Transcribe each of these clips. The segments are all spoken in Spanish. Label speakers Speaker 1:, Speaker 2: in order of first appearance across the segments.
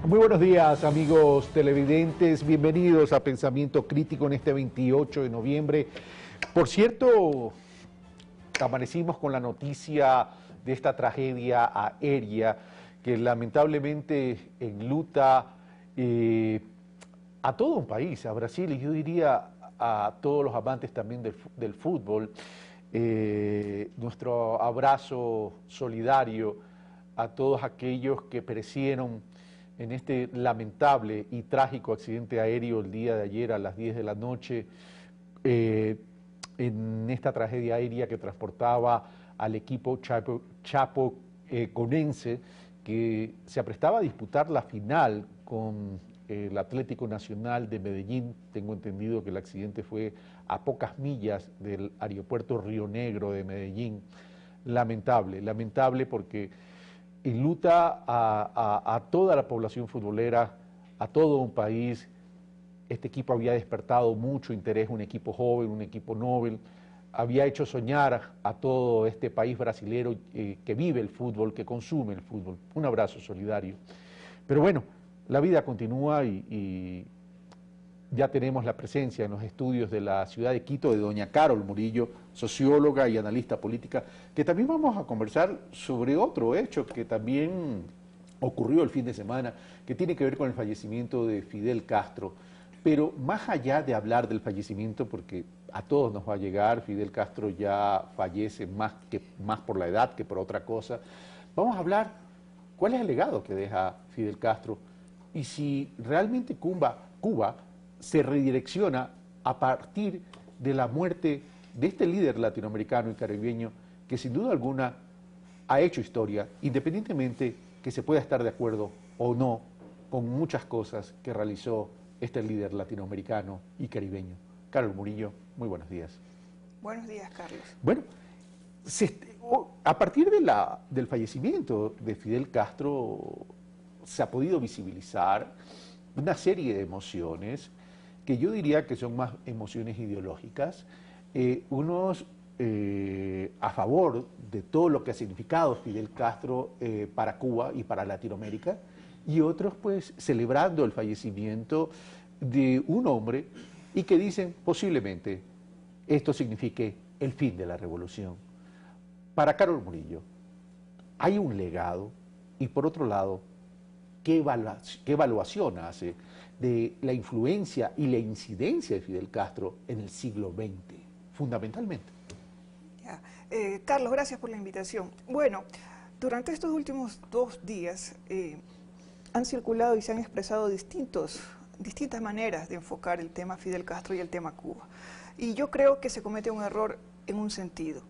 Speaker 1: Muy buenos días, amigos televidentes. Bienvenidos a Pensamiento Crítico en este 28 de noviembre. Por cierto, amanecimos con la noticia de esta tragedia aérea que lamentablemente enluta a todo un país, a Brasil, y yo diría a todos los amantes también del fútbol. Nuestro abrazo solidario a todos aquellos que perecieron en este lamentable y trágico accidente aéreo el día de ayer a las 10 de la noche, en esta tragedia aérea que transportaba al equipo chapecoense, que se aprestaba a disputar la final con el Atlético Nacional de Medellín. Tengo entendido que el accidente fue a pocas millas del aeropuerto Río Negro de Medellín. Lamentable, lamentable porque enluta a toda la población futbolera, a todo un país. Este equipo había despertado mucho interés, un equipo joven, un equipo noble, había hecho soñar a todo este país brasilero que vive el fútbol, que consume el fútbol. Un abrazo solidario. Pero bueno, la vida continúa y ya tenemos la presencia en los estudios de la ciudad de Quito de doña Carol Murillo, socióloga y analista política, que también vamos a conversar sobre otro hecho que también ocurrió el fin de semana, que tiene que ver con el fallecimiento de Fidel Castro. Pero más allá de hablar del fallecimiento, porque a todos nos va a llegar, Fidel Castro ya fallece más por la edad que por otra cosa, vamos a hablar cuál es el legado que deja Fidel Castro y si realmente Cuba se redirecciona a partir de la muerte de este líder latinoamericano y caribeño que sin duda alguna ha hecho historia, independientemente que se pueda estar de acuerdo o no con muchas cosas que realizó este líder latinoamericano y caribeño. Carol Murillo, muy buenos días.
Speaker 2: Buenos días, Carlos.
Speaker 1: Bueno, a partir del fallecimiento de Fidel Castro se ha podido visibilizar una serie de emociones que yo diría que son más emociones ideológicas, unos a favor de todo lo que ha significado Fidel Castro para Cuba y para Latinoamérica, y otros pues celebrando el fallecimiento de un hombre y que dicen posiblemente esto signifique el fin de la revolución. Para Carol Murillo, hay un legado y por otro lado, ¿qué evaluación hace de la influencia y la incidencia de Fidel Castro en el siglo XX, fundamentalmente?
Speaker 2: Ya. Carlos, gracias por la invitación. Bueno, durante estos últimos 2 días han circulado y se han expresado distintas maneras de enfocar el tema Fidel Castro y el tema Cuba. Y yo creo que se comete un error en un sentido.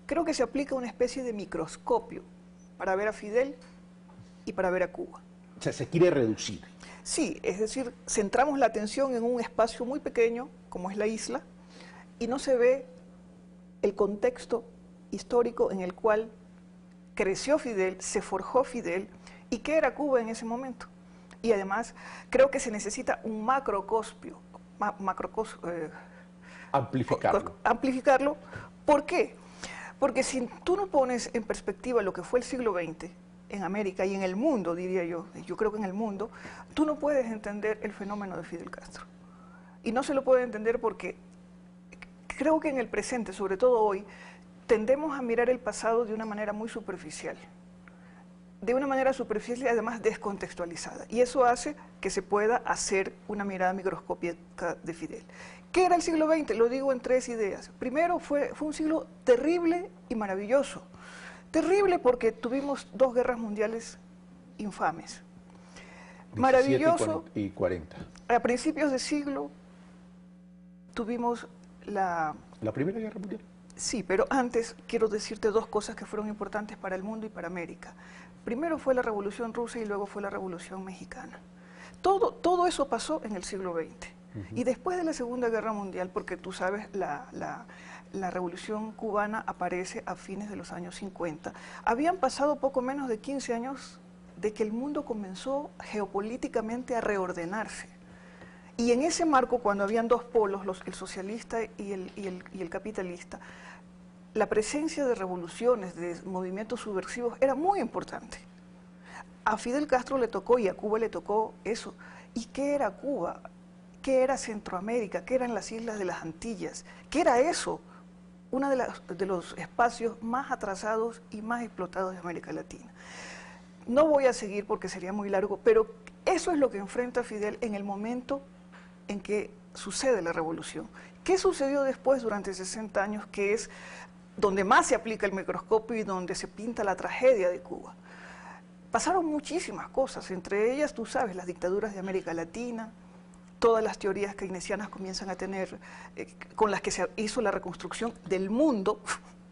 Speaker 2: Creo que se aplica una especie de microscopio para ver a Fidel y para ver a Cuba.
Speaker 1: O sea, se quiere reducir.
Speaker 2: Sí, es decir, centramos la atención en un espacio muy pequeño, como es la isla, y no se ve el contexto histórico en el cual creció Fidel, se forjó Fidel, y qué era Cuba en ese momento. Y además, creo que se necesita un amplificarlo. ¿Por qué? Porque si tú no pones en perspectiva lo que fue el siglo XX, en América y en el mundo, diría yo creo que en el mundo, tú no puedes entender el fenómeno de Fidel Castro. Y no se lo puede entender porque creo que en el presente, sobre todo hoy, tendemos a mirar el pasado de una manera muy superficial. De una manera superficial y además descontextualizada. Y eso hace que se pueda hacer una mirada microscópica de Fidel. ¿Qué era el siglo XX? Lo digo en 3 ideas. Primero, fue un siglo terrible y maravilloso. Terrible porque tuvimos 2 guerras mundiales infames. Maravilloso.
Speaker 1: Y 40.
Speaker 2: A principios de siglo tuvimos la
Speaker 1: Primera Guerra Mundial.
Speaker 2: Sí, pero antes quiero decirte 2 cosas que fueron importantes para el mundo y para América. Primero fue la Revolución Rusa y luego fue la Revolución Mexicana. Todo eso pasó en el siglo XX. Y después de la Segunda Guerra Mundial, porque tú sabes, la Revolución Cubana aparece a fines de los años 50. Habían pasado poco menos de 15 años de que el mundo comenzó geopolíticamente a reordenarse. Y en ese marco, cuando habían 2 polos, el socialista y el capitalista, la presencia de revoluciones, de movimientos subversivos, era muy importante. a Fidel Castro le tocó y a Cuba le tocó eso. ¿Y qué era Cuba? ¿Qué era Centroamérica? ¿Qué eran las islas de las Antillas? ¿Qué era eso? Uno de los espacios más atrasados y más explotados de América Latina. No voy a seguir porque sería muy largo, pero eso es lo que enfrenta Fidel en el momento en que sucede la revolución. ¿Qué sucedió después durante 60 años, que es donde más se aplica el microscopio y donde se pinta la tragedia de Cuba? Pasaron muchísimas cosas, entre ellas, tú sabes, las dictaduras de América Latina, todas las teorías keynesianas comienzan a tener, con las que se hizo la reconstrucción del mundo,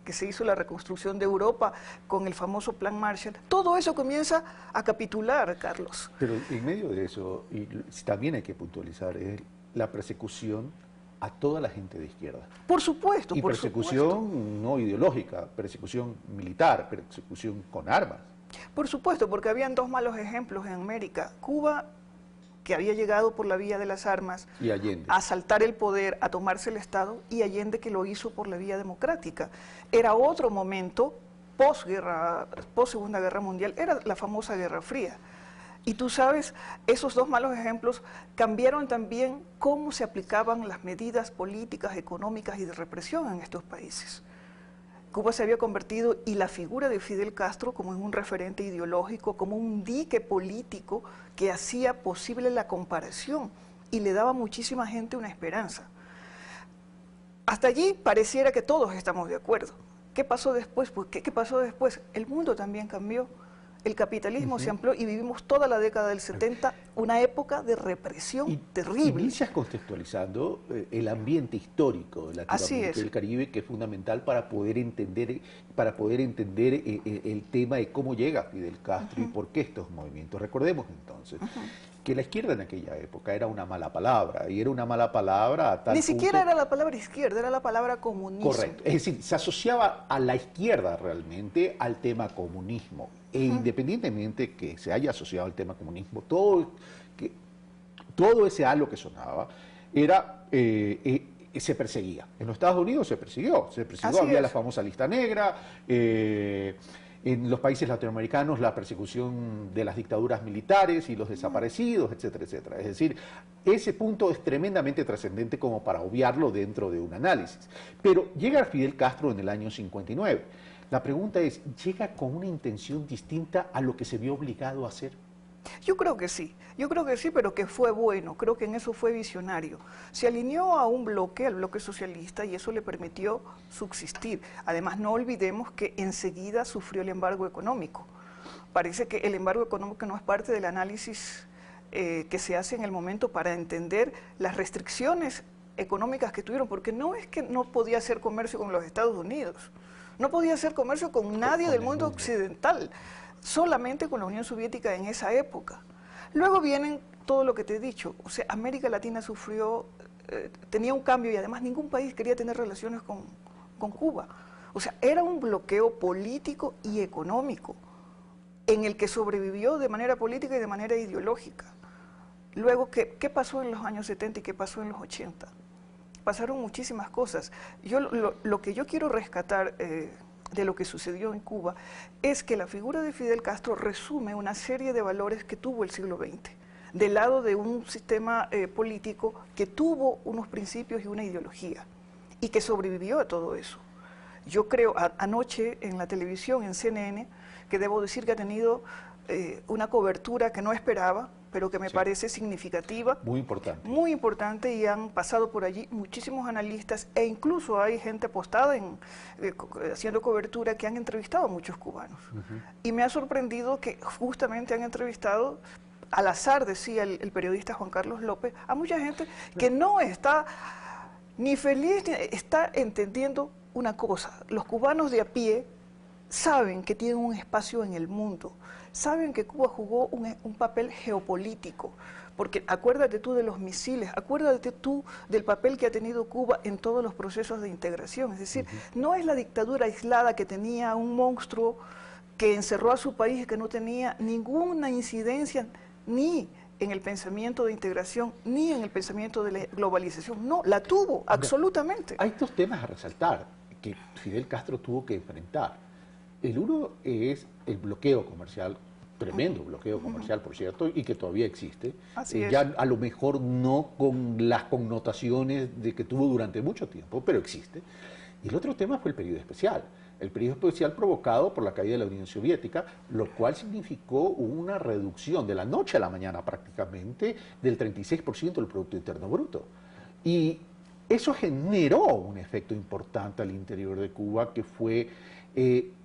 Speaker 2: que se hizo la reconstrucción de Europa con el famoso Plan Marshall, todo eso comienza a capitular, Carlos.
Speaker 1: Pero en medio de eso, y también hay que puntualizar, es la persecución a toda la gente de izquierda.
Speaker 2: Por supuesto,
Speaker 1: y
Speaker 2: por
Speaker 1: persecución
Speaker 2: supuesto.
Speaker 1: no ideológica, persecución militar, persecución con armas.
Speaker 2: Por supuesto, porque habían dos malos ejemplos en América. Cuba, que había llegado por la vía de las armas,
Speaker 1: Y Allende.
Speaker 2: a asaltar el poder, a tomarse el Estado, y Allende, que lo hizo por la vía democrática. Era otro momento, posguerra, post-Segunda Guerra Mundial, era la famosa Guerra Fría. Y tú sabes, esos dos malos ejemplos cambiaron también cómo se aplicaban las medidas políticas, económicas y de represión en estos países. Cuba se había convertido, y la figura de Fidel Castro, como en un referente ideológico, como un dique político que hacía posible la comparación y le daba a muchísima gente una esperanza. Hasta allí pareciera que todos estamos de acuerdo. ¿Qué pasó después? Pues, ¿qué pasó después? El mundo también cambió. El capitalismo se amplió y vivimos toda la década del 70, una época de represión terrible.
Speaker 1: Inicias contextualizando el ambiente histórico de Latinoamérica y el Caribe, que es fundamental para poder entender el tema de cómo llega Fidel Castro y por qué estos movimientos. Recordemos entonces que la izquierda en aquella época era una mala palabra, y era una mala palabra a tal
Speaker 2: Ni
Speaker 1: punto...
Speaker 2: siquiera era la palabra izquierda, era la palabra comunismo.
Speaker 1: Correcto, es decir, se asociaba a la izquierda realmente al tema comunismo, e independientemente que se haya asociado al tema comunismo, todo ese halo que sonaba era... se perseguía. En los Estados Unidos se persiguió, había la famosa lista negra, en los países latinoamericanos la persecución de las dictaduras militares y los desaparecidos, etcétera, etcétera. Es decir, ese punto es tremendamente trascendente como para obviarlo dentro de un análisis. Pero llega Fidel Castro en el año 59. La pregunta es, ¿llega con una intención distinta a lo que se vio obligado a hacer?
Speaker 2: Yo creo que sí, pero que fue bueno, creo que en eso fue visionario. Se alineó a un bloque, al bloque socialista, y eso le permitió subsistir. Además, no olvidemos que enseguida sufrió el embargo económico. Parece que el embargo económico no es parte del análisis que se hace en el momento para entender las restricciones económicas que tuvieron, porque no es que no podía hacer comercio con los Estados Unidos, no podía hacer comercio con nadie del mundo occidental, solamente con la Unión Soviética en esa época. Luego vienen todo lo que te he dicho, o sea, América Latina sufrió, tenía un cambio, y además ningún país quería tener relaciones con Cuba. O sea, era un bloqueo político y económico en el que sobrevivió de manera política y de manera ideológica. Luego, ¿qué pasó en los años 70 y qué pasó en los 80? Pasaron muchísimas cosas. Lo que yo quiero rescatar de lo que sucedió en Cuba es que la figura de Fidel Castro resume una serie de valores que tuvo el siglo XX, del lado de un sistema político que tuvo unos principios y una ideología, y que sobrevivió a todo eso. Yo creo, anoche en la televisión, en CNN, que debo decir que ha tenido una cobertura que no esperaba, pero que me parece significativa.
Speaker 1: Muy importante.
Speaker 2: Muy importante, y han pasado por allí muchísimos analistas, e incluso hay gente apostada haciendo cobertura, que han entrevistado a muchos cubanos. Y me ha sorprendido que justamente han entrevistado, al azar decía el periodista Juan Carlos López, a mucha gente que no está ni feliz, está entendiendo una cosa: los cubanos de a pie saben que tienen un espacio en el mundo, saben que Cuba jugó un papel geopolítico, porque acuérdate tú de los misiles, acuérdate tú del papel que ha tenido Cuba en todos los procesos de integración. Es decir, no es la dictadura aislada que tenía un monstruo que encerró a su país y que no tenía ninguna incidencia ni en el pensamiento de integración, ni en el pensamiento de la globalización. No, la tuvo, absolutamente.
Speaker 1: Hay dos temas a resaltar que Fidel Castro tuvo que enfrentar. El uno es el bloqueo comercial tremendo bloqueo comercial, por cierto, y que todavía existe.
Speaker 2: Así es.
Speaker 1: Ya a lo mejor no con las connotaciones de que tuvo durante mucho tiempo, pero existe. Y el otro tema fue el periodo especial. El periodo especial provocado por la caída de la Unión Soviética, lo cual significó una reducción de la noche a la mañana prácticamente del 36% del Producto Interno Bruto. Y eso generó un efecto importante al interior de Cuba, que fue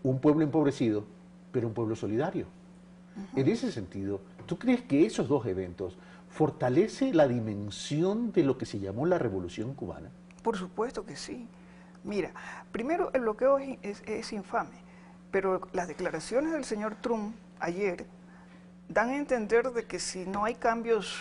Speaker 1: un pueblo empobrecido, pero un pueblo solidario. En ese sentido, ¿tú crees que esos dos eventos fortalecen la dimensión de lo que se llamó la Revolución Cubana?
Speaker 2: Por supuesto que sí. Mira, primero el bloqueo es infame, pero las declaraciones del señor Trump ayer dan a entender de que si no hay cambios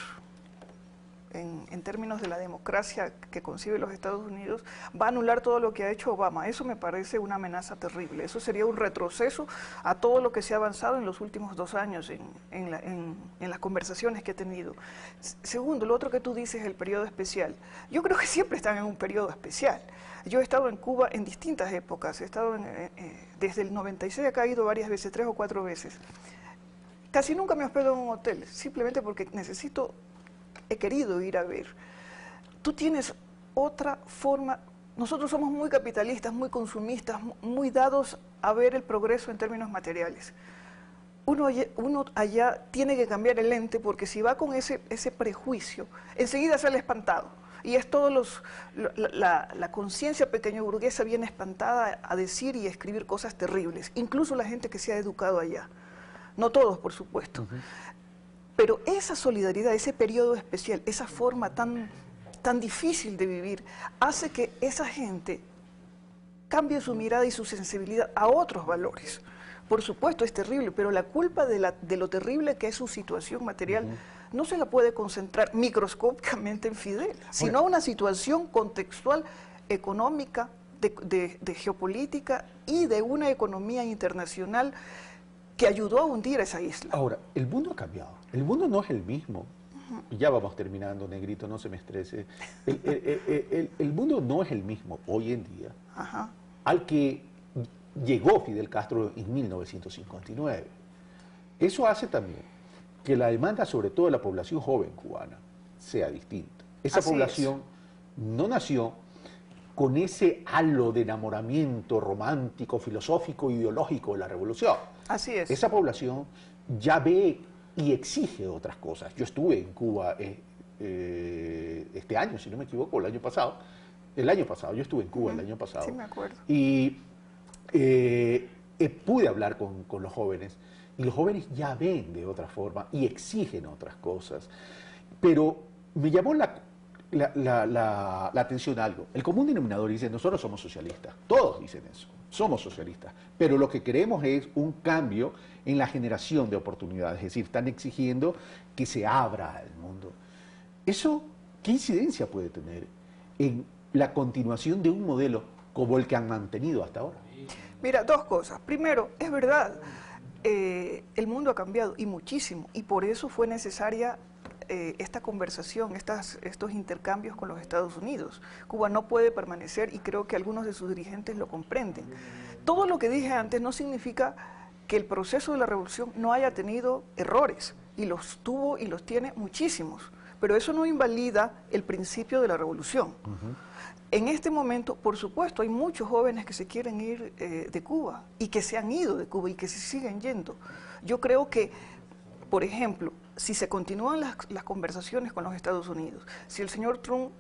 Speaker 2: en términos de la democracia que concibe los Estados Unidos, va a anular todo lo que ha hecho Obama. Eso me parece una amenaza terrible. Eso sería un retroceso a todo lo que se ha avanzado en los últimos 2 años en las conversaciones que he tenido. Segundo, lo otro que tú dices, el periodo especial. Yo creo que siempre están en un periodo especial. Yo he estado en Cuba en distintas épocas. He estado desde el 96 acá, he ido varias veces, 3 o 4 veces. Casi nunca me hospedo en un hotel, simplemente porque he querido ir a ver. Tú tienes otra forma. Nosotros somos muy capitalistas, muy consumistas, muy dados a ver el progreso en términos materiales. Uno allá tiene que cambiar el lente, porque si va con ese prejuicio, enseguida sale espantado. Y es la conciencia pequeño burguesa viene espantada a decir y a escribir cosas terribles, incluso la gente que se ha educado allá. No todos, por supuesto. Pero esa solidaridad, ese periodo especial, esa forma tan difícil de vivir, hace que esa gente cambie su mirada y su sensibilidad a otros valores. Por supuesto, es terrible, pero la culpa de lo terrible que es su situación material no se la puede concentrar microscópicamente en Fidel, sino una situación contextual, económica, de geopolítica y de una economía internacional que ayudó a hundir a esa isla.
Speaker 1: Ahora, el mundo ha cambiado. El mundo no es el mismo. Ya vamos terminando, Negrito, no se me estrese. El mundo no es el mismo hoy en día al que llegó Fidel Castro en 1959. Eso hace también que la demanda, sobre todo de la población joven cubana, sea distinta. Esa población no nació con ese halo de enamoramiento romántico, filosófico, ideológico de la revolución.
Speaker 2: Así es.
Speaker 1: Esa población ya ve y exige otras cosas. Yo estuve en Cuba este año, si no me equivoco, el año pasado. Yo estuve en Cuba el año pasado.
Speaker 2: Sí, me acuerdo.
Speaker 1: Y pude hablar con los jóvenes, y los jóvenes ya ven de otra forma y exigen otras cosas. Pero me llamó la atención algo. El común denominador dice: nosotros somos socialistas. Todos dicen eso. Somos socialistas, pero lo que queremos es un cambio en la generación de oportunidades, es decir, están exigiendo que se abra el mundo. ¿Eso qué incidencia puede tener en la continuación de un modelo como el que han mantenido hasta ahora?
Speaker 2: Mira, 2 cosas. Primero, es verdad, el mundo ha cambiado y muchísimo, y por eso fue necesaria esta conversación, estos intercambios con los Estados Unidos. Cuba no puede permanecer, y creo que algunos de sus dirigentes lo comprenden. Todo lo que dije antes no significa que el proceso de la revolución no haya tenido errores, y los tuvo y los tiene muchísimos, pero eso no invalida el principio de la revolución. En este momento, por supuesto, hay muchos jóvenes que se quieren ir de Cuba, y que se han ido de Cuba y que se siguen yendo. Yo creo que, por ejemplo, si se continúan las conversaciones con los Estados Unidos, si el señor Trump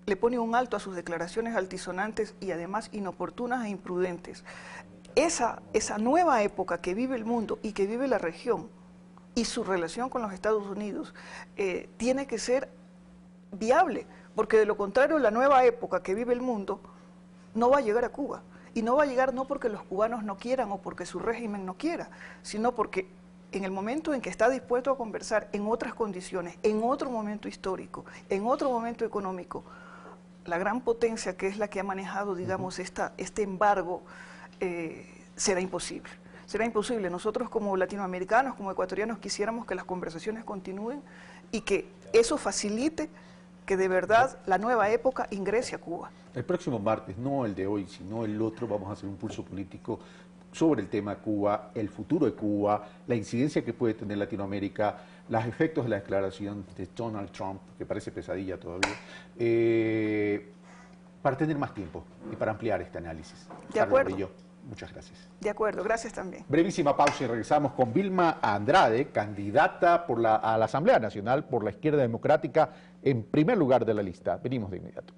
Speaker 2: le pone un alto a sus declaraciones altisonantes y además inoportunas e imprudentes, esa nueva época que vive el mundo y que vive la región y su relación con los Estados Unidos tiene que ser viable, porque de lo contrario la nueva época que vive el mundo no va a llegar a Cuba, y no va a llegar no porque los cubanos no quieran o porque su régimen no quiera, sino porque en el momento en que está dispuesto a conversar en otras condiciones, en otro momento histórico, en otro momento económico, la gran potencia que es la que ha manejado, digamos, este embargo, será imposible. Será imposible. Nosotros como latinoamericanos, como ecuatorianos, quisiéramos que las conversaciones continúen y que eso facilite que de verdad la nueva época ingrese a Cuba.
Speaker 1: El próximo martes, no el de hoy, sino el otro, vamos a hacer un pulso político sobre el tema Cuba, el futuro de Cuba, la incidencia que puede tener Latinoamérica, los efectos de la declaración de Donald Trump, que parece pesadilla todavía, para tener más tiempo y para ampliar este análisis.
Speaker 2: De acuerdo.
Speaker 1: Muchas gracias.
Speaker 2: De acuerdo, gracias también.
Speaker 1: Brevísima pausa y regresamos con Vilma Andrade, candidata a la Asamblea Nacional por la Izquierda Democrática, en primer lugar de la lista. Venimos de inmediato.